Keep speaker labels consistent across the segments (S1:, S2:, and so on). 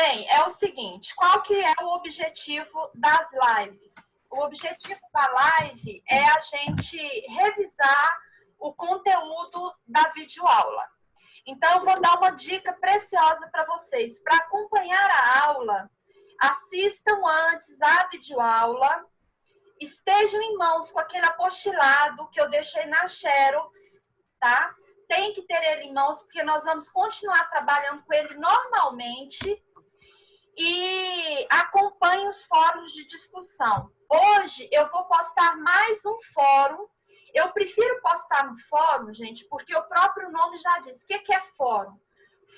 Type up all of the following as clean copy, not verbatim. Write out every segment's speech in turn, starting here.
S1: Bem, é o seguinte, qual que é o objetivo das lives? O objetivo da live é a gente revisar o conteúdo da videoaula. Então, eu vou dar uma dica preciosa para vocês. Para acompanhar a aula, assistam antes a videoaula, estejam em mãos com aquele apostilado que eu deixei na Xerox, tá? Tem que ter ele em mãos, porque nós vamos continuar trabalhando com ele normalmente. E acompanhe os fóruns de discussão. Hoje eu vou postar mais um fórum. Eu prefiro postar no fórum, gente, porque o próprio nome já diz. O que é fórum?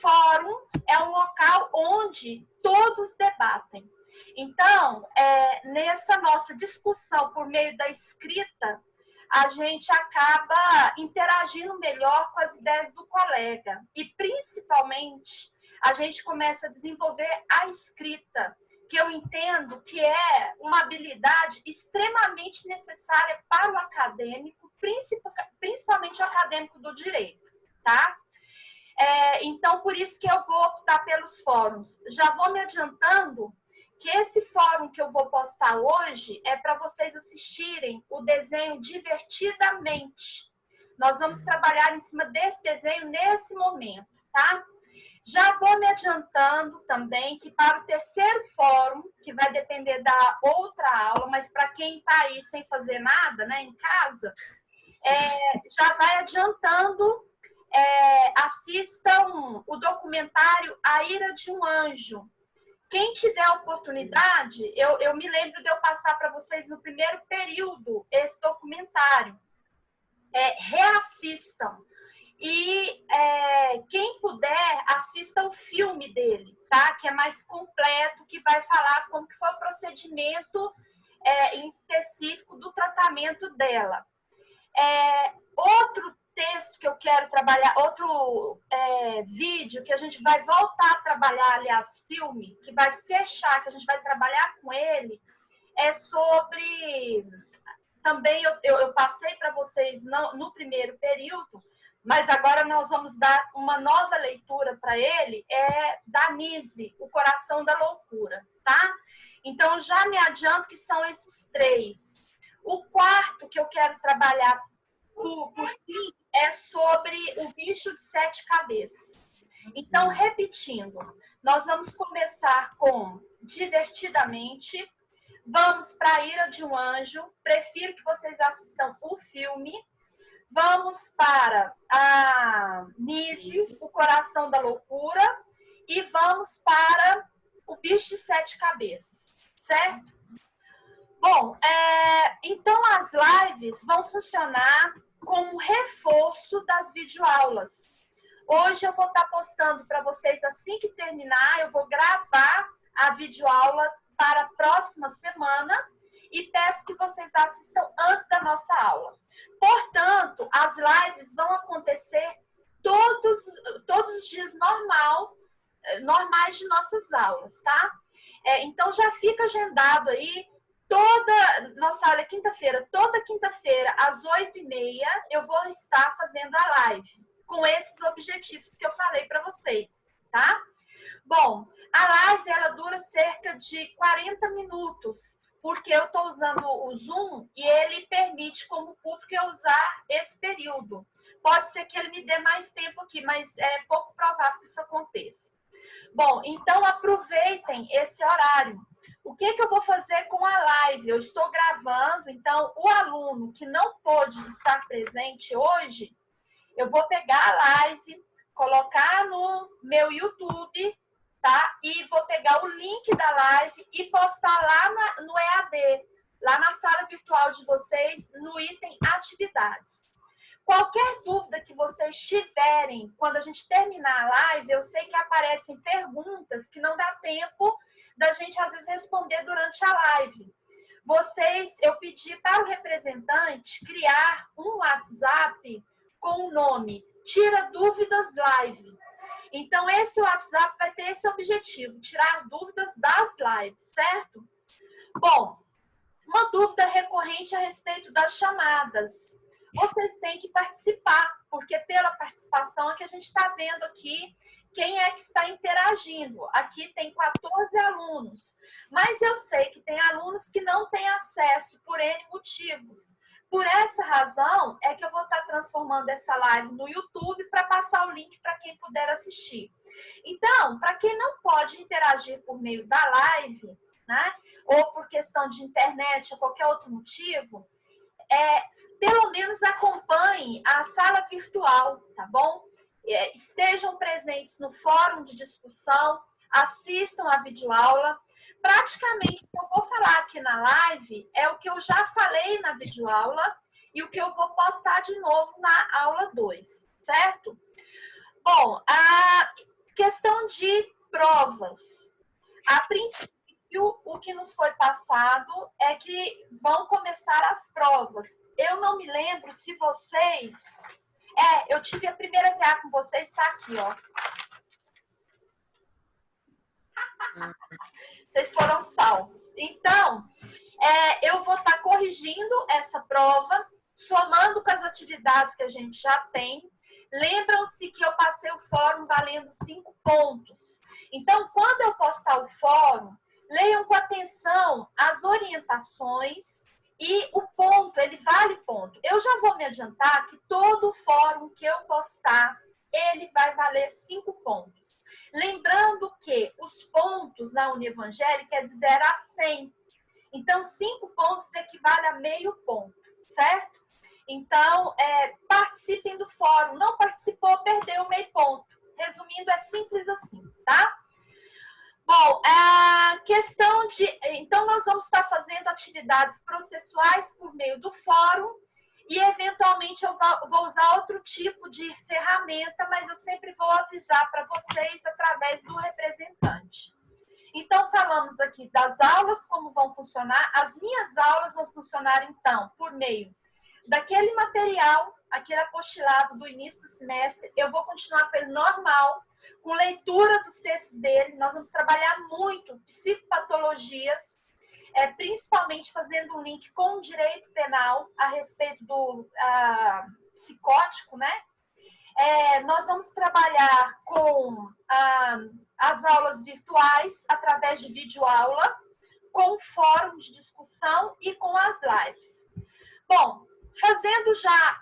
S1: Fórum é um local onde todos debatem. Então, nessa nossa discussão por meio da escrita, a gente acaba interagindo melhor com as ideias do colega. E, principalmente, a gente começa a desenvolver a escrita, que eu entendo que é uma habilidade extremamente necessária para o acadêmico, principalmente o acadêmico do direito, tá? Então, por isso que eu vou optar pelos fóruns. Já vou me adiantando que esse fórum que eu vou postar hoje é para vocês assistirem o desenho divertidamente. Nós vamos trabalhar em cima desse desenho nesse momento, tá? Já vou me adiantando também que para o terceiro fórum, que vai depender da outra aula, mas para quem está aí sem fazer nada, né, em casa, já vai adiantando, assistam o documentário A Ira de um Anjo. Quem tiver a oportunidade, eu me lembro de eu passar para vocês no primeiro período esse documentário. Reassistam. E quem puder, assista o filme dele, tá? Que é mais completo, que vai falar como que foi o procedimento em específico do tratamento dela. Outro texto que eu quero trabalhar, outro vídeo que a gente vai voltar a trabalhar, aliás, filme, que vai fechar, que a gente vai trabalhar com ele, é sobre... Também eu passei para vocês no primeiro período, mas agora nós vamos dar uma nova leitura para ele, da Nise, O Coração da Loucura, tá? Então, já me adianto que são esses três. O quarto que eu quero trabalhar por fim é sobre o bicho de 7 cabeças. Então, repetindo, nós vamos começar com Divertidamente, vamos para A Ira de um Anjo, prefiro que vocês assistam o filme. Vamos para a Nise, O Coração da Loucura, e vamos para o Bicho de 7 Cabeças, certo? Bom, então as lives vão funcionar como reforço das videoaulas. Hoje eu vou estar postando para vocês, assim que terminar, eu vou gravar a videoaula para a próxima semana e peço que vocês assistam antes da nossa aula. Portanto, as lives vão acontecer todos os dias normais de nossas aulas, tá? Então, já fica agendado aí, nossa aula é quinta-feira, toda quinta-feira, às 8h30, eu vou estar fazendo a live, com esses objetivos que eu falei para vocês, tá? Bom, a live, ela dura cerca de 40 minutos, porque eu estou usando o Zoom e ele permite, como público, eu usar esse período. Pode ser que ele me dê mais tempo aqui, mas é pouco provável que isso aconteça. Bom, então aproveitem esse horário. O que eu vou fazer com a live? Eu estou gravando, então o aluno que não pôde estar presente hoje, eu vou pegar a live, colocar no meu YouTube, tá? E vou pegar o link da live e postar lá no EAD, lá na sala virtual de vocês, no item atividades. Qualquer dúvida que vocês tiverem, quando a gente terminar a live, eu sei que aparecem perguntas que não dá tempo da gente, às vezes, responder durante a live. Eu pedi para o representante criar um WhatsApp com o nome Tira Dúvidas Live. Então, esse WhatsApp vai ter esse objetivo, tirar dúvidas das lives, certo? Bom, uma dúvida recorrente a respeito das chamadas. Vocês têm que participar, porque pela participação é que a gente está vendo aqui quem é que está interagindo. Aqui tem 14 alunos, mas eu sei que tem alunos que não têm acesso por N motivos. Por essa razão, é que eu vou estar transformando essa live no YouTube para passar o link para quem puder assistir. Então, para quem não pode interagir por meio da live, né, ou por questão de internet ou qualquer outro motivo, pelo menos acompanhe a sala virtual, tá bom? Estejam presentes no fórum de discussão, assistam a videoaula. Praticamente, o que eu vou falar aqui na live é o que eu já falei na videoaula e o que eu vou postar de novo na aula 2, certo? Bom, a questão de provas. A princípio, o que nos foi passado é que vão começar as provas. Eu não me lembro se vocês... eu tive a primeira VA com vocês, está aqui, ó. Vocês foram salvos. Então, eu vou estar corrigindo essa prova, somando com as atividades que a gente já tem. Lembram-se que eu passei o fórum valendo 5 pontos. Então, quando eu postar o fórum, leiam com atenção as orientações e o ponto, ele vale ponto. Eu já vou me adiantar que todo fórum que eu postar, ele vai valer 5 pontos. Lembrando que os pontos na Univangélica é de 0 a 100. Então, 5 pontos equivale a meio ponto, certo? Então, participem do fórum. Não participou, perdeu meio ponto. Resumindo, é simples assim, tá? Bom, a questão de... Então, nós vamos estar fazendo atividades processuais por meio do fórum e, eventualmente, eu vou usar outro tipo de ferramenta, mas eu sempre vou avisar para vocês através do representante. Então, falamos aqui das aulas, como vão funcionar. As minhas aulas vão funcionar, então, por meio daquele material, aquele apostilado do início do semestre. Eu vou continuar com ele normal, com leitura dos textos dele. Nós vamos trabalhar muito psicopatologias, principalmente fazendo um link com o direito penal a respeito do psicótico, né? Nós vamos trabalhar com as aulas virtuais através de videoaula, com fórum de discussão e com as lives. Bom, fazendo já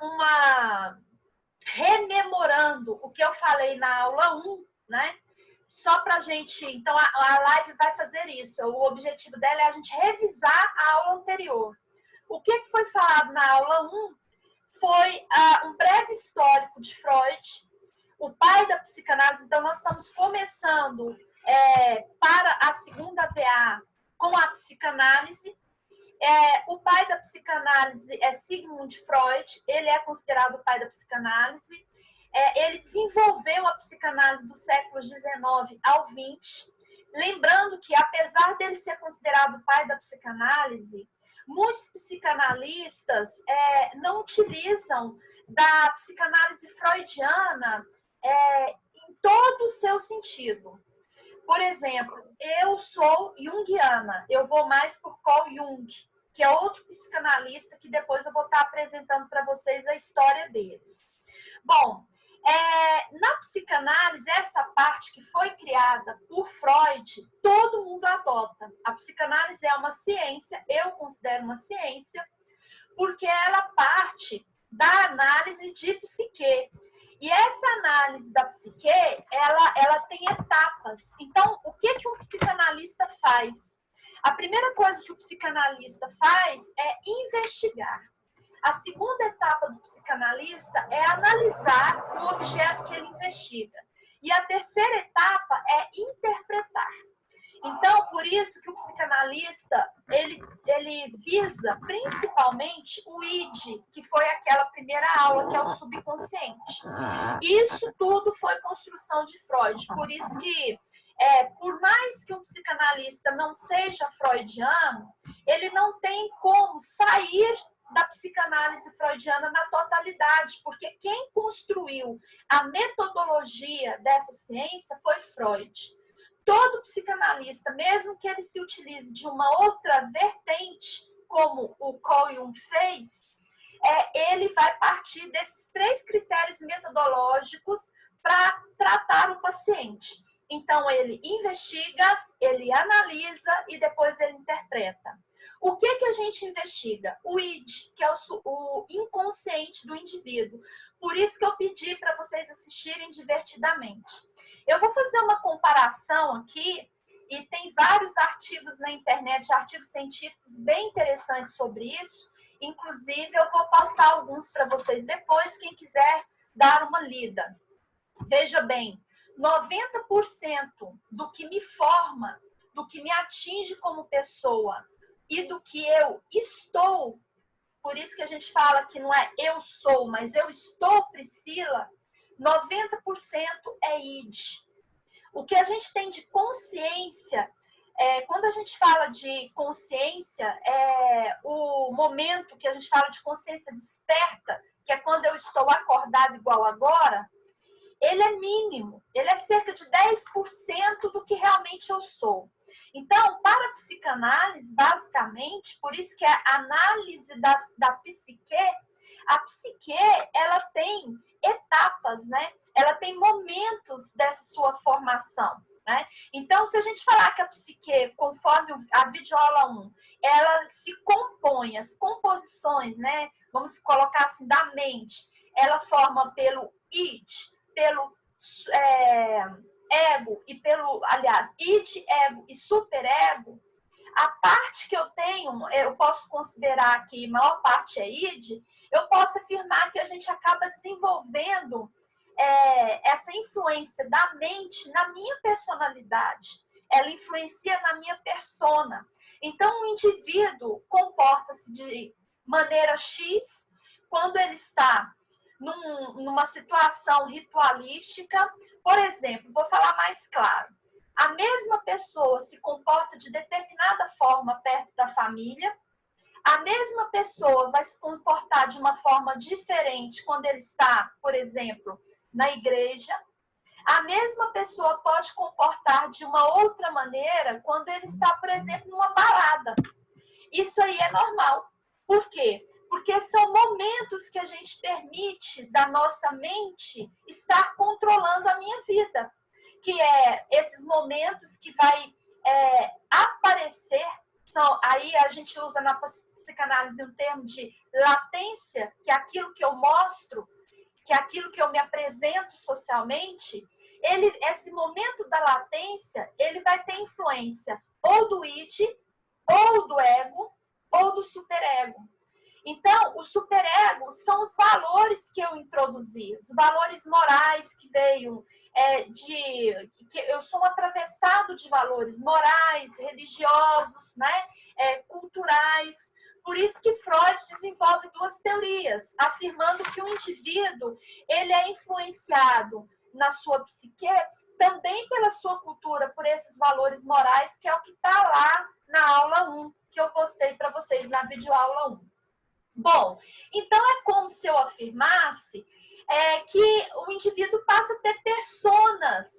S1: rememorando o que eu falei na aula 1, né? Só para a gente... Então, a live vai fazer isso. O objetivo dela é a gente revisar a aula anterior. O que foi falado na aula 1 foi um breve histórico de Freud, o pai da psicanálise. Então, nós estamos começando para a segunda VA com a psicanálise. O pai da psicanálise é Sigmund Freud, ele é considerado o pai da psicanálise. Ele desenvolveu a psicanálise do século XIX ao XX. Lembrando que, apesar dele ser considerado o pai da psicanálise, muitos psicanalistas não utilizam da psicanálise freudiana em todo o seu sentido. Por exemplo, eu sou junguiana, eu vou mais por Carl Jung, que é outro psicanalista que depois eu vou estar apresentando para vocês a história deles. Bom, na psicanálise, essa parte que foi criada por Freud, todo mundo adota. A psicanálise é uma ciência, eu considero uma ciência, porque ela parte da análise de psique. E essa análise da psique, ela tem etapas. Então, o que um psicanalista faz? A primeira coisa que o psicanalista faz é investigar. A segunda etapa do psicanalista é analisar o objeto que ele investiga. E a terceira etapa é interpretar. Então, por isso que o psicanalista, ele visa principalmente o id, que foi aquela primeira aula, que é o subconsciente. Isso tudo foi construção de Freud. Por isso que, por mais que um psicanalista não seja freudiano, ele não tem como sair da psicanálise freudiana na totalidade, porque quem construiu a metodologia dessa ciência foi Freud. Todo psicanalista, mesmo que ele se utilize de uma outra vertente, como o Carl Jung fez, ele vai partir desses 3 critérios metodológicos para tratar o paciente. Então, ele investiga, ele analisa e depois ele interpreta. O que a gente investiga? O id, que é o inconsciente do indivíduo. Por isso que eu pedi para vocês assistirem divertidamente. Eu vou fazer uma comparação aqui, e tem vários artigos na internet, artigos científicos bem interessantes sobre isso. Inclusive, eu vou postar alguns para vocês depois, quem quiser dar uma lida. Veja bem, 90% do que me forma, do que me atinge como pessoa e do que eu estou, por isso que a gente fala que não é eu sou, mas eu estou, Priscila, 90% é id. O que a gente tem de consciência, quando a gente fala de consciência, o momento que a gente fala de consciência desperta, que é quando eu estou acordado igual agora, ele é mínimo, ele é cerca de 10% do que realmente eu sou. Então, para a psicanálise, basicamente, por isso que a análise da psique, a psique, ela tem etapas, né? Ela tem momentos dessa sua formação, né? Então, se a gente falar que a psique, conforme a videoaula 1, ela se compõe, as composições, né? Vamos colocar assim, da mente, ela forma pelo id, pelo ego e pelo, aliás, id, ego e superego, a parte que eu tenho, eu posso considerar que a maior parte é id, eu posso afirmar que a gente acaba desenvolvendo essa influência da mente na minha personalidade. Ela influencia na minha persona. Então, o indivíduo comporta-se de maneira X quando ele está numa situação ritualística. Por exemplo, vou falar mais claro. A mesma pessoa se comporta de determinada forma perto da família, a mesma pessoa vai se comportar de uma forma diferente quando ele está, por exemplo, na igreja. A mesma pessoa pode comportar de uma outra maneira quando ele está, por exemplo, numa balada. Isso aí é normal. Por quê? Porque são momentos que a gente permite da nossa mente estar controlando a minha vida. Que é esses momentos que vai aparecer, aí a gente usa na psicanálise um termo de latência, que é aquilo que eu mostro, que é aquilo que eu me apresento socialmente. Esse momento da latência, ele vai ter influência ou do id, ou do ego, ou do superego. Então, o superego são os valores que eu introduzi, os valores morais que veio que eu sou um atravessado de valores morais, religiosos, né, culturais. Por isso que Freud desenvolve duas teorias, afirmando que o indivíduo ele é influenciado na sua psique também pela sua cultura, por esses valores morais, que é o que está lá na aula 1, que eu postei para vocês na videoaula 1. Bom, então é como se eu afirmasse que o indivíduo passa a ter personas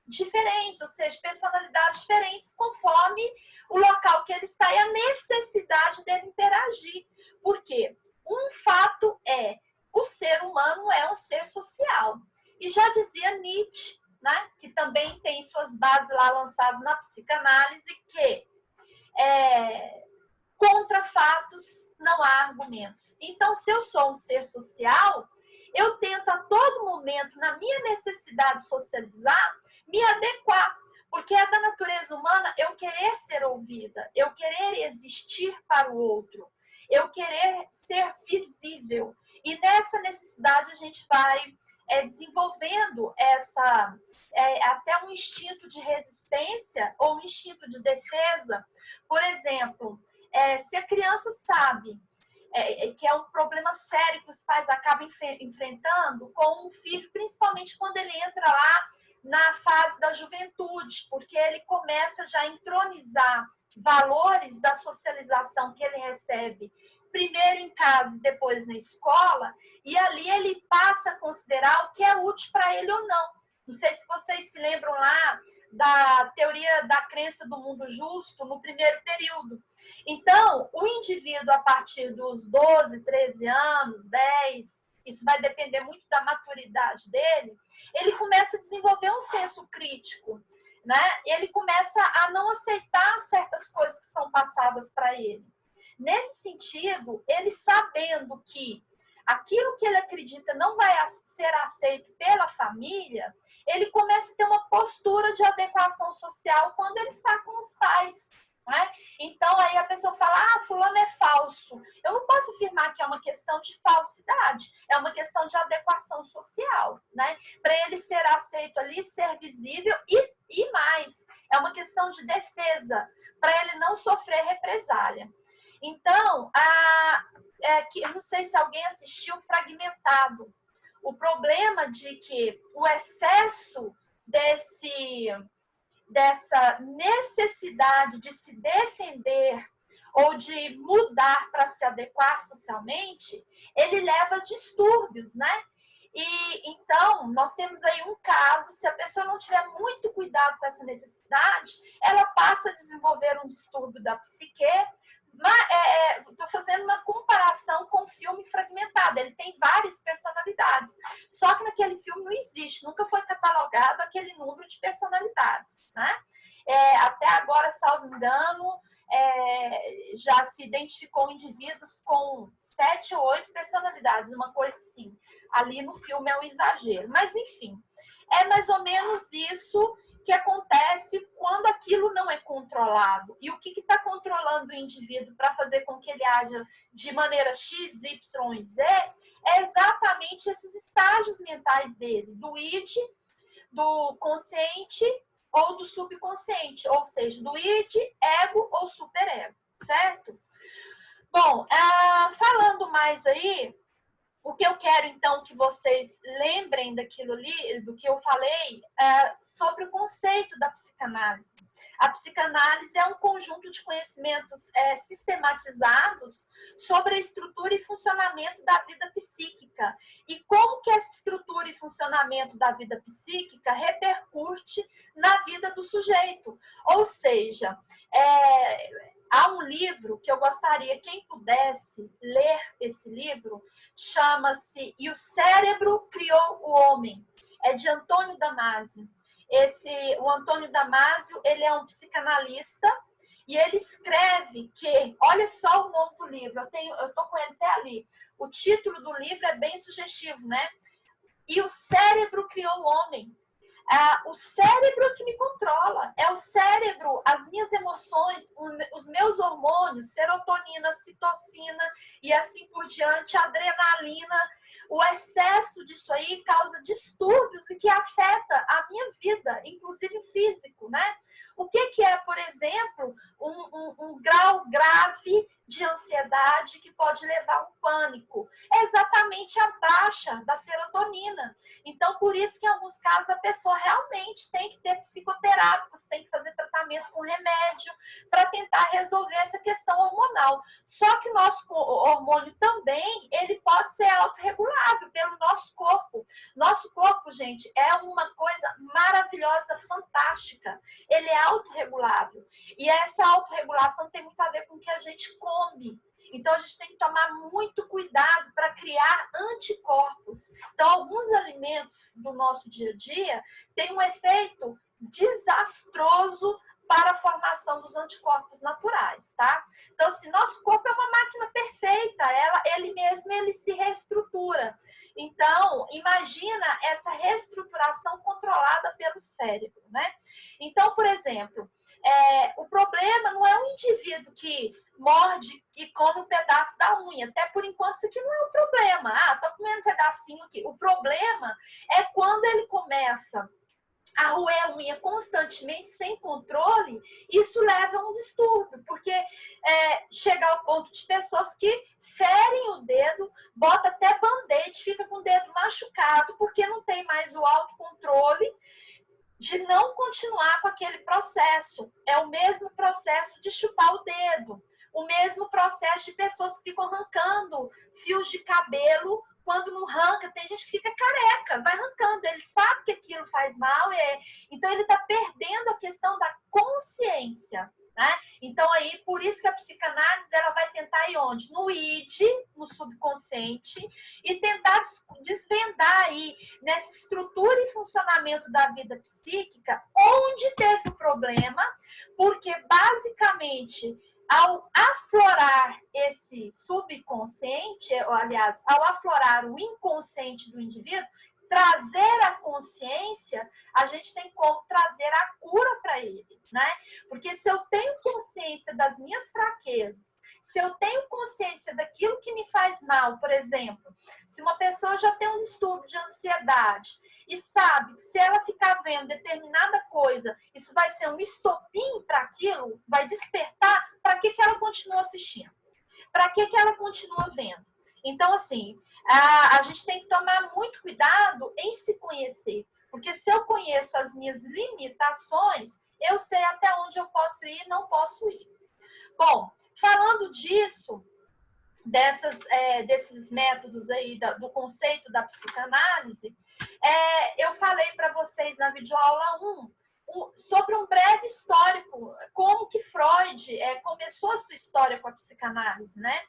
S1: diferentes, ou seja, personalidades diferentes conforme o local que ele está e a necessidade dele interagir. Por quê? Um fato é, o ser humano é um ser social. E já dizia Nietzsche, né, que também tem suas bases lá lançadas na psicanálise, que contra fatos não há argumentos. Então, se eu sou um ser social, eu tento a todo momento, na minha necessidade de socializar, me adequar. Porque é da natureza humana eu querer ser ouvida, eu querer existir para o outro, eu querer ser visível. E nessa necessidade a gente vai desenvolvendo até um instinto de resistência ou um instinto de defesa. Por exemplo, se a criança sabe que é um problema sério que os pais acabam enfrentando com um filho, principalmente quando ele entra lá na fase da juventude, porque ele começa já a entronizar valores da socialização que ele recebe, primeiro em casa e depois na escola, e ali ele passa a considerar o que é útil para ele ou não. Não sei se vocês se lembram lá da teoria da crença do mundo justo no primeiro período. Então, o indivíduo, a partir dos 12, 13 anos, 10, isso vai depender muito da maturidade dele, ele começa a desenvolver um senso crítico, né? Ele começa a não aceitar certas coisas que são passadas para ele. Nesse sentido, ele sabendo que aquilo que ele acredita não vai ser aceito pela família, ele começa a ter uma postura de adequação social quando ele está com os pais. Né? Então, aí a pessoa fala, fulano é falso. Eu não posso afirmar que é uma questão de falsidade, é uma questão de adequação social, né? Para ele ser aceito ali, ser visível e mais, é uma questão de defesa, para ele não sofrer represália. Então, eu não sei se alguém assistiu Fragmentado. O problema de que o excesso dessa necessidade de se defender ou de mudar para se adequar socialmente, ele leva a distúrbios, né? E então, nós temos aí um caso, se a pessoa não tiver muito cuidado com essa necessidade, ela passa a desenvolver um distúrbio da psique. Estou fazendo uma comparação com o filme Fragmentado. Ele tem várias personalidades. Só que naquele filme não existe, nunca foi catalogado aquele número de personalidades. Né? Até agora, salvo engano, já se identificou indivíduos com 7 ou 8 personalidades, uma coisa assim. Ali no filme é um exagero. Mas, enfim, é mais ou menos isso que acontece quando aquilo não é controlado. E o que está controlando o indivíduo para fazer com que ele haja de maneira X, Y e Z é exatamente esses estágios mentais dele, do id, do consciente ou do subconsciente, ou seja, do id, ego ou superego, certo? Bom, falando mais aí, o que eu quero, então, que vocês lembrem daquilo ali, do que eu falei, sobre o conceito da psicanálise. A psicanálise é um conjunto de conhecimentos sistematizados sobre a estrutura e funcionamento da vida psíquica e como que essa estrutura e funcionamento da vida psíquica repercute na vida do sujeito. Ou seja, há um livro que eu gostaria, quem pudesse ler esse livro, chama-se E o Cérebro Criou o Homem. É de Antônio Damasio. O Antônio Damasio, ele é um psicanalista e ele escreve que, olha só o nome do livro, eu estou com ele até ali. O título do livro é bem sugestivo, né? E o Cérebro Criou o Homem. O cérebro que me controla, é o cérebro, as minhas emoções, os meus hormônios, serotonina, citocina e assim por diante, adrenalina. O excesso disso aí causa distúrbios e que afeta a minha vida, inclusive físico, né? O que é, por exemplo, um grau grave de ansiedade que pode levar a um pânico? É exatamente a baixa da serotonina. Então, por isso que em alguns casos a pessoa realmente tem que ter psicoterápicos, tem que fazer tratamento com remédio para tentar resolver essa questão hormonal. Só que o nosso hormônio também, ele pode ser autorregulável pelo nosso corpo. Nosso corpo, gente, é uma coisa maravilhosa, fantástica. Ele é autorregulável. E essa autorregulação tem muito a ver com o que a gente come. Então, a gente tem que tomar muito cuidado para criar anticorpos. Então, alguns alimentos do nosso dia a dia têm um efeito desastroso para a formação dos anticorpos naturais, tá? Então, assim, nosso corpo é uma máquina perfeita, ele se reestrutura. Então, imagina essa reestruturação controlada pelo cérebro, né? Então, por exemplo, o problema não é um indivíduo que morde e come um pedaço da unha. Até por enquanto isso aqui não é um problema. Tô comendo um pedacinho aqui. O problema é quando ele começa a roer a unha constantemente, sem controle, isso leva a um distúrbio, porque chega ao ponto de pessoas que ferem o dedo, bota até band-aid, fica com o dedo machucado, porque não tem mais o autocontrole de não continuar com aquele processo. É o mesmo processo de chupar o dedo, o mesmo processo de pessoas que ficam arrancando fios de cabelo. Quando não arranca, tem gente que fica careca, vai arrancando, ele sabe que aquilo faz mal, então ele está perdendo a questão da consciência, né? Então aí, por isso que a psicanálise ela vai tentar ir onde? No id, no subconsciente e tentar desvendar aí nessa estrutura e funcionamento da vida psíquica onde teve o problema, porque basicamente ao aflorar esse subconsciente, ou, aliás, ao aflorar o inconsciente do indivíduo, trazer a consciência, a gente tem como trazer a cura para ele, né? Porque se eu tenho consciência das minhas fraquezas, se eu tenho consciência daquilo que me faz mal, por exemplo, se uma pessoa já tem um distúrbio de ansiedade e sabe que se ela ficar vendo determinada coisa, isso vai ser um estopim para aquilo, vai despertar, para que ela continua assistindo? Para que ela continua vendo? Então, assim, a gente tem que tomar muito cuidado em se conhecer, porque se eu conheço as minhas limitações, eu sei até onde eu posso ir e não posso ir. Bom, falando disso, desses métodos aí do conceito da psicanálise, eu falei para vocês na videoaula 1 sobre um breve histórico, como que Freud começou a sua história com a psicanálise, né?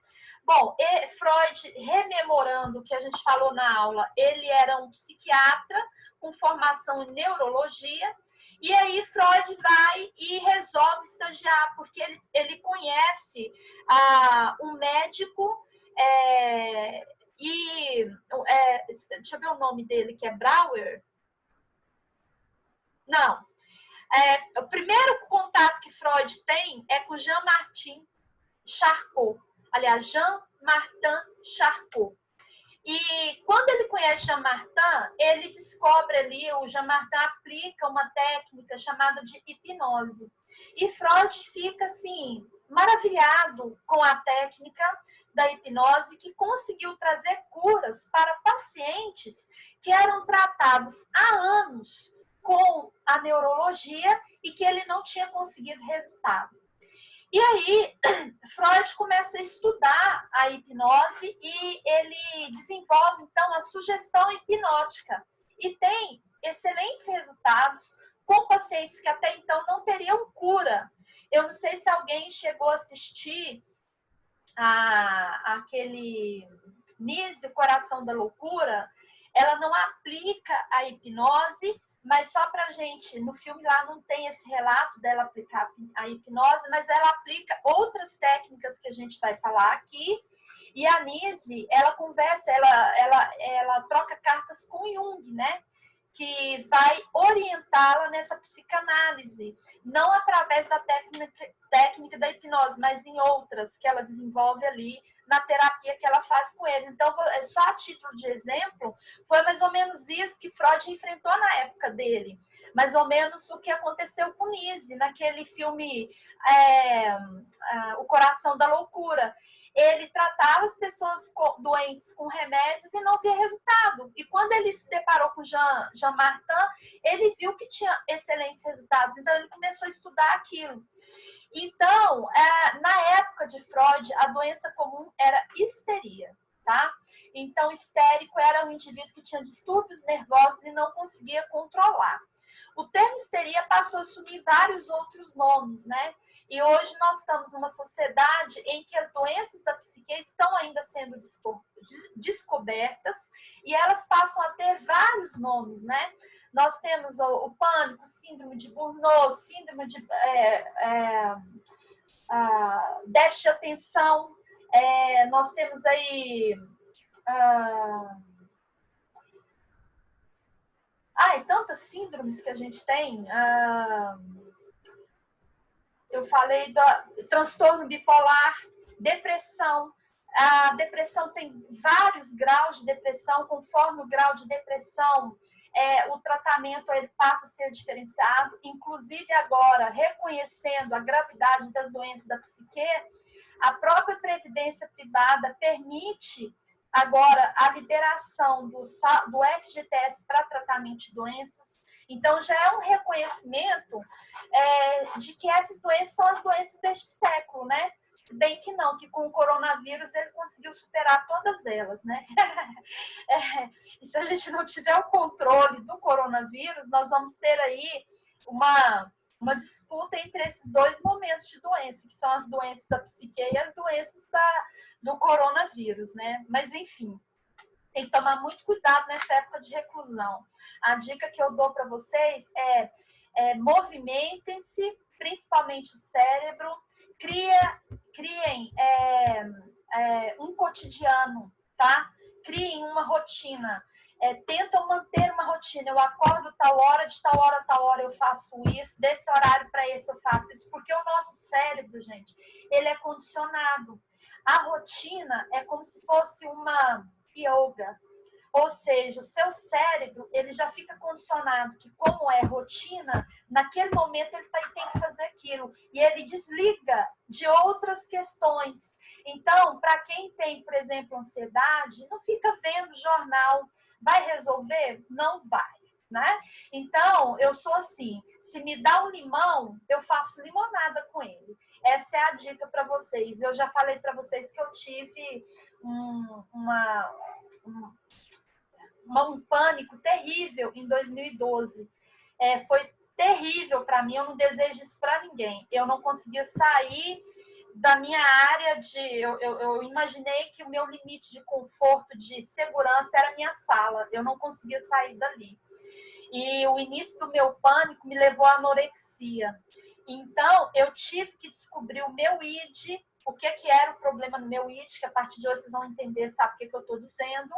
S1: Bom, Freud, rememorando o que a gente falou na aula, ele era um psiquiatra com formação em neurologia, e aí Freud vai e resolve estagiar, porque ele conhece um médico, deixa eu ver o nome dele, que é Brauer. Não. O primeiro contato que Freud tem é com Jean-Martin Charcot. Aliás, Jean-Martin Charcot. E quando ele conhece Jean-Martin, ele descobre ali, o Jean-Martin aplica uma técnica chamada de hipnose. E Freud fica, assim, maravilhado com a técnica da hipnose, que conseguiu trazer curas para pacientes que eram tratados há anos com a neurologia e que ele não tinha conseguido resultado. E aí, Freud começa a estudar a hipnose e ele desenvolve, então, a sugestão hipnótica. E tem excelentes resultados com pacientes que até então não teriam cura. Eu não sei se alguém chegou a assistir aquele Nise, o Coração da Loucura. Ela não aplica a hipnose, mas só pra gente, no filme lá não tem esse relato dela aplicar a hipnose, mas ela aplica outras técnicas que a gente vai falar aqui. E a Nise, ela conversa, ela troca cartas com Jung, né? Que vai orientá-la nessa psicanálise, não através da técnica da hipnose, mas em outras que ela desenvolve ali na terapia que ela faz com eles. Então, só a título de exemplo, foi mais ou menos isso que Freud enfrentou na época dele. Mais ou menos o que aconteceu com Nise, naquele filme O Coração da Loucura. Ele tratava as pessoas doentes com remédios e não via resultado. E quando ele se deparou com Jean-Martin, ele viu que tinha excelentes resultados. Então, ele começou a estudar aquilo. Então, na época de Freud, a doença comum era histeria, tá? Então, histérico era um indivíduo que tinha distúrbios nervosos e não conseguia controlar. O termo histeria passou a assumir vários outros nomes, né? E hoje nós estamos numa sociedade em que as doenças da psique estão ainda sendo descobertas e elas passam a ter vários nomes, né? Nós temos o pânico, síndrome de Burnout, síndrome de déficit de atenção, nós temos aí tantas síndromes que a gente tem. Eu falei do transtorno bipolar, depressão. A depressão tem vários graus de depressão, conforme o grau de depressão, o tratamento ele passa a ser diferenciado, inclusive agora, reconhecendo a gravidade das doenças da psique, a própria previdência privada permite agora a liberação do FGTS para tratamento de doenças. Então, já é um reconhecimento de que essas doenças são as doenças deste século, né? Se bem que não, que com o coronavírus ele conseguiu superar todas elas, né? E se a gente não tiver o controle do coronavírus, nós vamos ter aí uma disputa entre esses dois momentos de doença, que são as doenças da psique e as doenças do coronavírus, né? Mas, enfim, tem que tomar muito cuidado nessa época de reclusão. A dica que eu dou para vocês movimentem-se, principalmente o cérebro, criem um cotidiano, tá? Criem uma rotina. Tentam manter uma rotina. Eu acordo tal hora, de tal hora a tal hora eu faço isso, desse horário para esse eu faço isso, porque o nosso cérebro, gente, ele é condicionado. A rotina é como se fosse uma yoga, ou seja, o seu cérebro ele já fica condicionado que como é rotina, naquele momento ele tem que fazer aquilo e ele desliga de outras questões. Então, para quem tem, por exemplo, ansiedade, não fica vendo jornal. Vai resolver? Não vai, né? Então, eu sou assim, se me dá um limão, eu faço limonada com ele. Essa é a dica para vocês. Eu já falei para vocês que eu tive um pânico terrível em 2012. Foi terrível para mim, eu não desejo isso para ninguém. Eu não conseguia sair da minha área eu imaginei que o meu limite de conforto, de segurança era a minha sala. Eu não conseguia sair dali. E o início do meu pânico me levou à anorexia. Então, eu tive que descobrir o meu ID, o que era o problema no meu ID, que a partir de hoje vocês vão entender, sabe o que eu estou dizendo.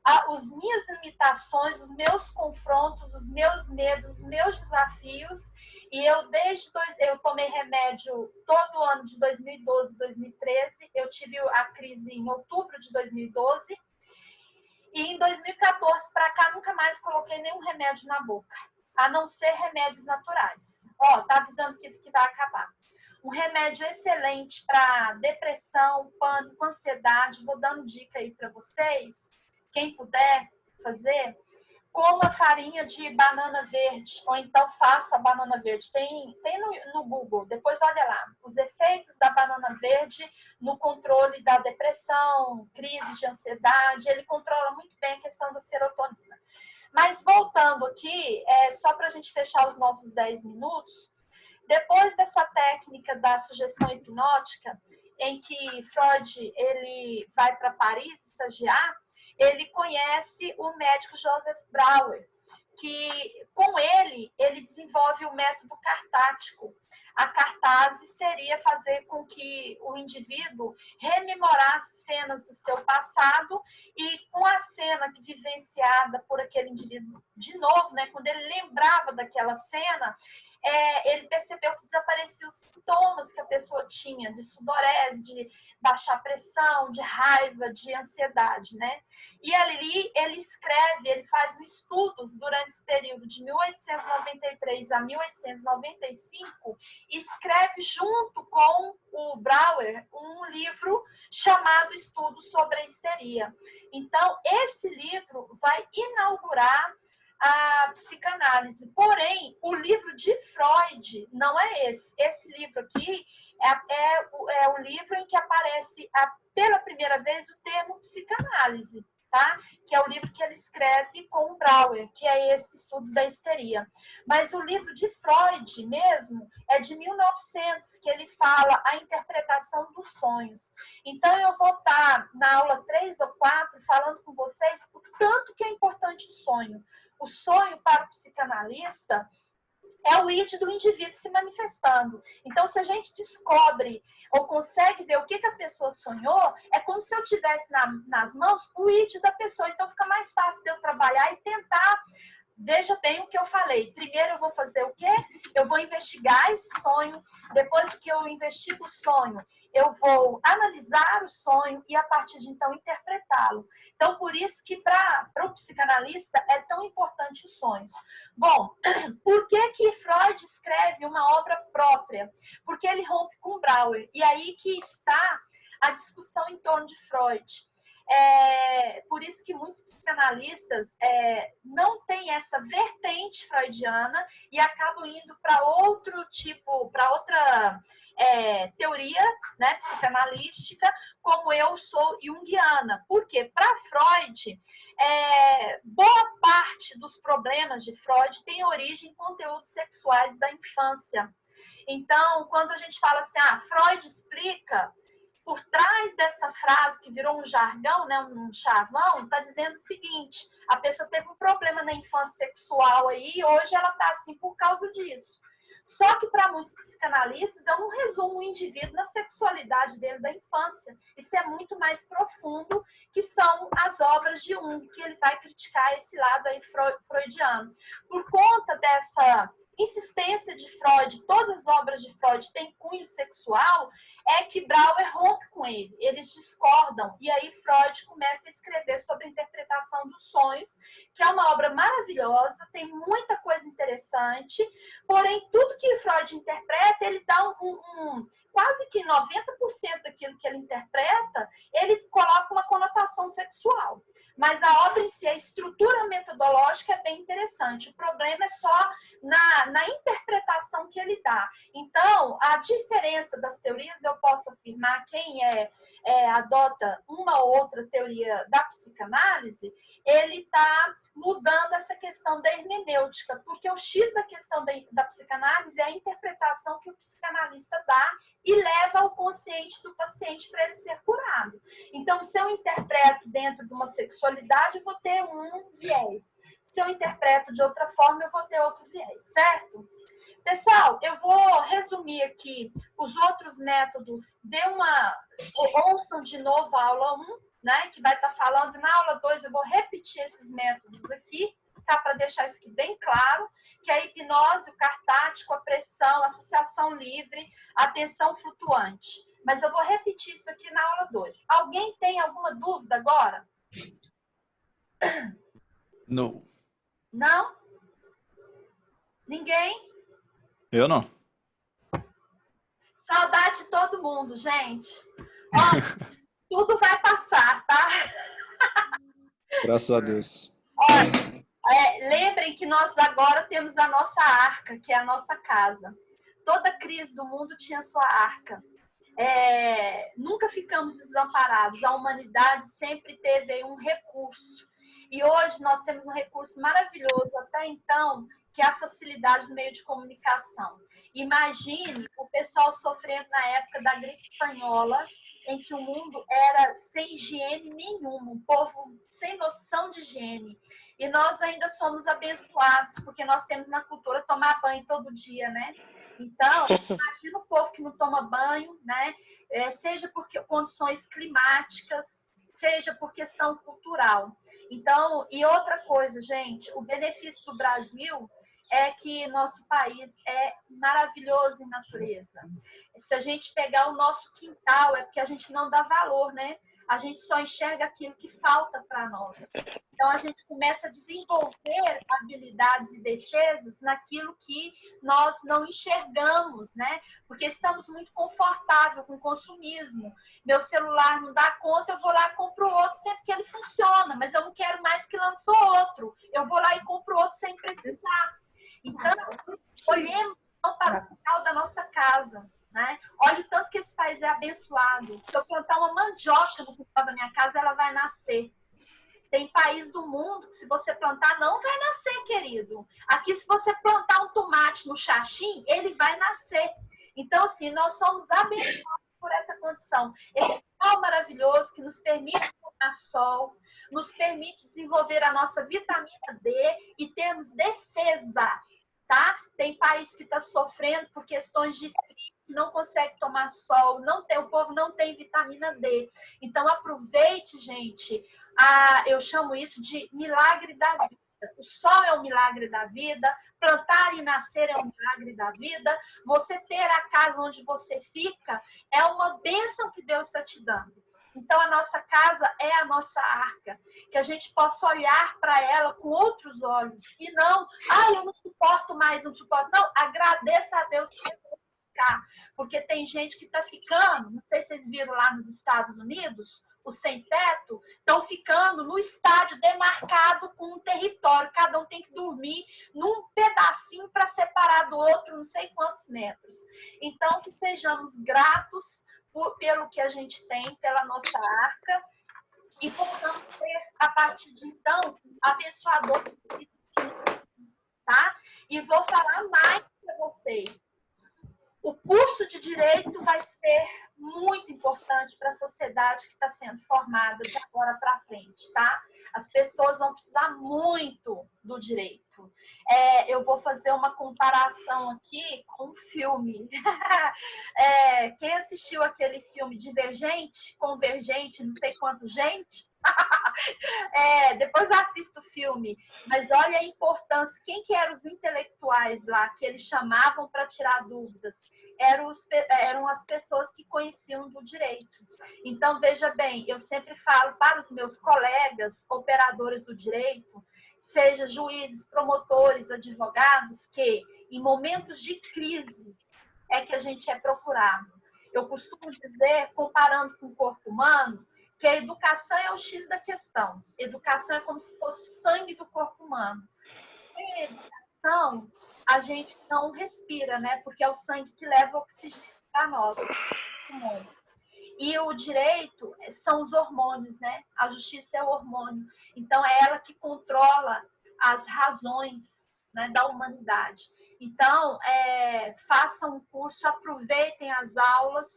S1: As minhas limitações, os meus confrontos, os meus medos, os meus desafios. E eu tomei remédio todo ano de 2012, 2013. Eu tive a crise em outubro de 2012. E em 2014 para cá, nunca mais coloquei nenhum remédio na boca, a não ser remédios naturais. Tá avisando que vai acabar. Um remédio excelente para depressão, pânico, ansiedade. Vou dando dica aí para vocês. Quem puder fazer, coma farinha de banana verde, ou então faça a banana verde. Tem no Google, depois olha lá. Os efeitos da banana verde no controle da depressão, crise de ansiedade, ele controla muito bem a questão da serotonina. Mas voltando aqui, só para a gente fechar os nossos 10 minutos, depois dessa técnica da sugestão hipnótica, em que Freud ele vai para Paris estagiar, ele conhece o médico Joseph Brauer, que com ele desenvolve o método cartático. A cartase seria fazer com que o indivíduo rememorasse cenas do seu passado e com a cena vivenciada por aquele indivíduo de novo, né, quando ele lembrava daquela cena, ele percebeu que desapareciam os sintomas que a pessoa tinha, de sudorese, de baixar pressão, de raiva, de ansiedade, né? E ali ele escreve, ele faz estudos durante esse período de 1893 a 1895, escreve junto com o Brauer um livro chamado Estudos sobre a Histeria. Então, esse livro vai inaugurar a psicanálise. Porém, o livro de Freud não é esse. Esse livro aqui é o livro em que aparece pela primeira vez o termo psicanálise, tá? Que é o livro que ele escreve com o Brauer, que é esse Estudos da Histeria. Mas o livro de Freud mesmo é de 1900, que ele fala a interpretação dos sonhos. Então, eu vou estar na aula 3 ou 4 falando com vocês o tanto que é importante o sonho. O sonho para o psicanalista é o id do indivíduo se manifestando. Então, se a gente descobre ou consegue ver o que a pessoa sonhou, é como se eu tivesse nas mãos o id da pessoa. Então, fica mais fácil de eu trabalhar e tentar. Veja bem o que eu falei. Primeiro eu vou fazer o quê? Eu vou investigar esse sonho. Depois que eu investigo o sonho, eu vou analisar o sonho e, a partir de então, interpretá-lo. Então, por isso que para o psicanalista é tão importante os sonhos. Bom, por que Freud escreve uma obra própria? Porque ele rompe com Brauer. E aí que está a discussão em torno de Freud. Por isso que muitos psicanalistas não têm essa vertente freudiana e acabam indo para outro tipo, para outra teoria, né, psicanalística, como eu sou junguiana. Porque para Freud, boa parte dos problemas de Freud tem origem em conteúdos sexuais da infância. Então, quando a gente fala assim, Freud explica por trás dessa frase, que virou um jargão, né, um chavão, está dizendo o seguinte: a pessoa teve um problema na infância sexual aí, e hoje ela está assim por causa disso. Só que para muitos psicanalistas, eu não resumo o indivíduo na sexualidade dele da infância. Isso é muito mais profundo, que são as obras de Jung, que ele vai criticar esse lado aí freudiano. Por conta dessa insistência de Freud, todas as obras de Freud têm cunho sexual, é que Brauer rompe com ele. Eles discordam. E aí Freud começa a escrever sobre a interpretação dos sonhos, que é uma obra maravilhosa, tem muita coisa interessante, porém, tudo que Freud interpreta, ele dá quase que 90% daquilo que ele interpreta, ele coloca uma conotação sexual. Mas a obra em si, a estrutura metodológica é bem interessante. O problema é só na interpretação que ele dá. Então, a diferença das teorias, eu posso afirmar, quem adota uma ou outra teoria da psicanálise, ele está mudando essa questão da hermenêutica, porque o X da questão da psicanálise é a interpretação que o psicanalista dá e leva ao consciente do paciente para ele ser curado. Então, se eu interpreto dentro de uma sexualidade, eu vou ter um viés. Se eu interpreto de outra forma, eu vou ter outro viés, certo? Pessoal, eu vou resumir aqui os outros métodos. Ouçam de novo a aula 1, né, que vai estar falando. Na aula 2 eu vou repetir esses métodos aqui, tá, para deixar isso aqui bem claro, que é a hipnose, o cartático, a pressão, a associação livre, a atenção flutuante. Mas eu vou repetir isso aqui na aula 2. Alguém tem alguma dúvida agora?
S2: Não.
S1: Não? Ninguém?
S2: Eu não.
S1: Saudade de todo mundo, gente. Ó, tudo vai passar, tá?
S2: Graças a Deus.
S1: Olha, lembrem que nós agora temos a nossa arca, que é a nossa casa. Toda crise do mundo tinha sua arca. Nunca ficamos desamparados. A humanidade sempre teve um recurso. E hoje nós temos um recurso maravilhoso, até então, que é a facilidade do meio de comunicação. Imagine o pessoal sofrendo na época da gripe espanhola, em que o mundo era sem higiene nenhuma, um povo sem noção de higiene. E nós ainda somos abençoados, porque nós temos na cultura tomar banho todo dia, né? Então, imagina o povo que não toma banho, né? Seja por condições climáticas, seja por questão cultural. Então, e outra coisa, gente, o benefício do Brasil é que nosso país é maravilhoso em natureza. Se a gente pegar o nosso quintal, é porque a gente não dá valor, né? A gente só enxerga aquilo que falta para nós. Então, a gente começa a desenvolver habilidades e defesas naquilo que nós não enxergamos, né? Porque estamos muito confortáveis com o consumismo. Meu celular não dá conta, eu vou lá e compro outro, sempre que ele funciona, mas eu não quero mais que lançou outro. Eu vou lá e compro outro sem precisar. Então, olhemos para o quintal da nossa casa, né? Olha o tanto que esse país é abençoado. Se eu plantar uma mandioca no quintal da minha casa, ela vai nascer. Tem país do mundo que, se você plantar, não vai nascer, querido. Aqui, se você plantar um tomate no xaxim, ele vai nascer. Então, assim, nós somos abençoados por essa condição. Esse sol maravilhoso que nos permite tomar sol, nos permite desenvolver a nossa vitamina D e termos defesa, tá? Tem país que está sofrendo por questões de frio, não consegue tomar sol, o povo não tem vitamina D. Então, aproveite, gente. Eu chamo isso de milagre da vida. O sol é um milagre da vida, plantar e nascer é um milagre da vida, você ter a casa onde você fica é uma bênção que Deus está te dando. Então, a nossa casa é a nossa arca, que a gente possa olhar para ela com outros olhos, e não, eu não suporto mais, não suporto. Não, agradeça a Deus que ficar, porque tem gente que está ficando, não sei se vocês viram lá nos Estados Unidos, os sem-teto estão ficando no estádio demarcado com um território, cada um tem que dormir num pedacinho para separar do outro não sei quantos metros. Então, que sejamos gratos pelo que a gente tem, pela nossa arca, e possamos ser, a partir de então, abençoador, tá? E vou falar mais para vocês. O curso de Direito vai ser muito importante para a sociedade que está sendo formada de agora para frente, tá? As pessoas vão precisar muito do direito. Eu vou fazer uma comparação aqui com um filme. Quem assistiu aquele filme Divergente, Convergente, não sei quanto gente, depois assista o filme. Mas olha a importância. Quem que eram os intelectuais lá que eles chamavam para tirar dúvidas? Eram as pessoas que conheciam do direito. Então, veja bem, eu sempre falo para os meus colegas, operadores do direito, seja juízes, promotores, advogados, que em momentos de crise é que a gente é procurado. Eu costumo dizer, comparando com o corpo humano, que a educação é o X da questão. Educação é como se fosse o sangue do corpo humano. Sem educação, a gente não respira, né? Porque é o sangue que leva o oxigênio para nós. E o direito são os hormônios, né? A justiça é o hormônio. Então, é ela que controla as razões, né, da humanidade. Então, façam um curso, aproveitem as aulas,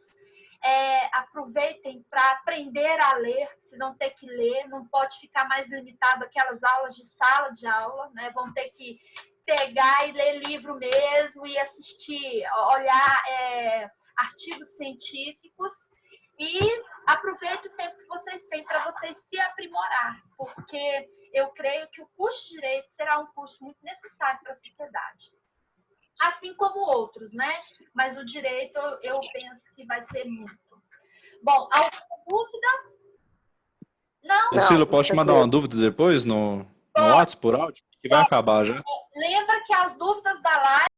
S1: aproveitem para aprender a ler, vocês vão ter que ler, não pode ficar mais limitado àquelas aulas de sala de aula, né? Vão ter que pegar e ler livro mesmo e assistir, olhar artigos científicos e aproveite o tempo que vocês têm para vocês se aprimorar, porque eu creio que o curso de Direito será um curso muito necessário para a sociedade. Assim como outros, né? Mas o direito, eu penso que vai ser muito. Bom, alguma dúvida? Não?
S2: Priscila, posso te mandar uma dúvida depois no WhatsApp por áudio? Que vai acabar já.
S1: Lembra que as dúvidas da live